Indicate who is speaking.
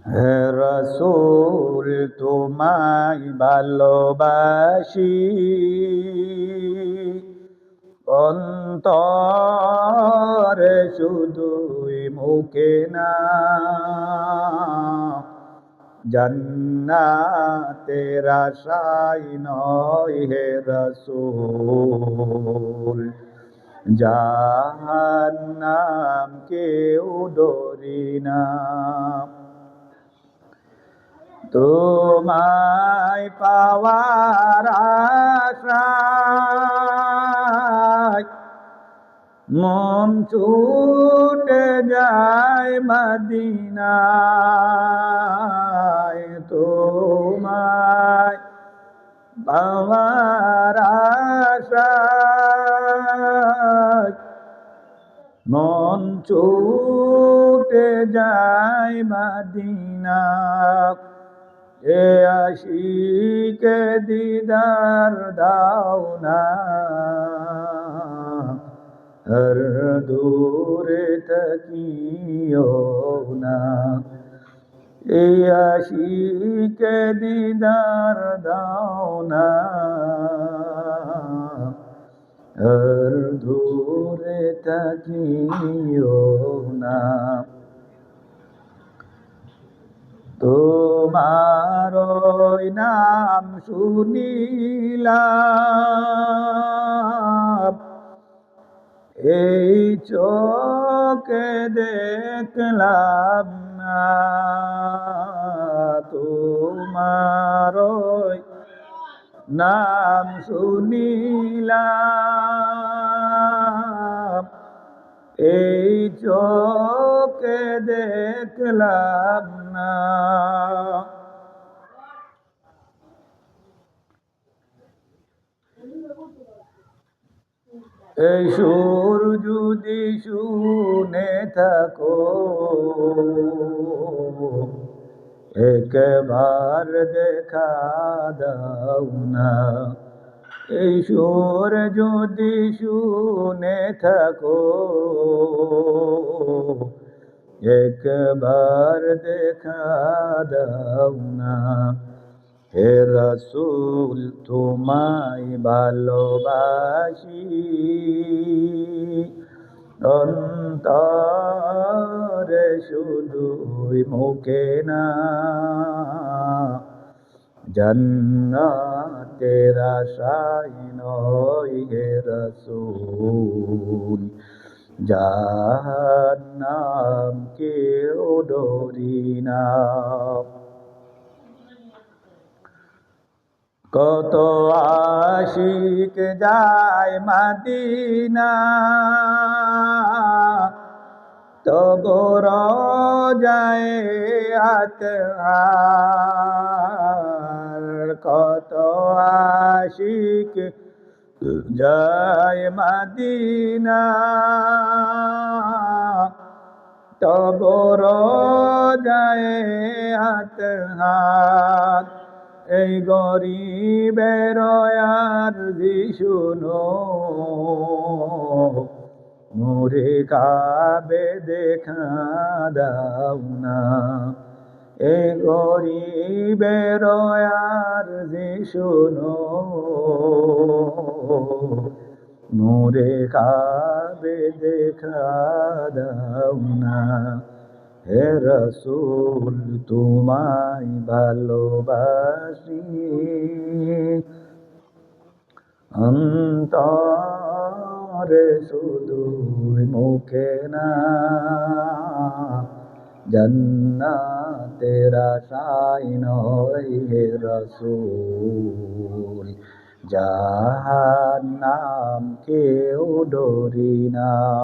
Speaker 1: হে রাসূল তোমায় ভালোবাসি অন্তরে শুধুই মুখে না জান্নাতের আশায় নয় হে রাসূল জাহান্নাম কেউ ডরি না তোমায় পাওয়ার আশায় মন ছুটে যায় মদিনায় তোমায় পাওয়ার আশায় মন ছুটে যায় মদিনায় এ আশিকে দিদার দাও না হর দূরে থাকিও না এ আশিকে দিদার দাও না হর দূরে থাকিও না তোমার নাম শুনিলাম এই চোখে দেখলাম না তোমার নাম শুনিলাম এই চোখে দেখলাম না এই সুর যদি শুনে থাকো একবার দেখা দাও না এই সুর যদি শুনে থাকো একবার দেখা দাও না হে রাসূল তোমায় ভালোবাসি অন্তরে শুধুই মুখে না জান্নাতের আশায় নয় হে রাসূল জাহান্নাম কেউ ডরি না কত আশিক যায় মদিনা তবু রোজায় আতহার কত আশিক যায় মদিনা তবু রোজায় আতহার এই গরিবের আরজি শুনো মোরে কাবে দেখা দাও না এই গরিবের আরজি শুনো মোরে কাবে দেখা দাও না হে রাসূল তোমায় ভালোবাসি অন্তরে শুধুই মুখে না জান্নাতের আশায় নয় হে রাসূল জাহান্নাম কেউ ডরি না।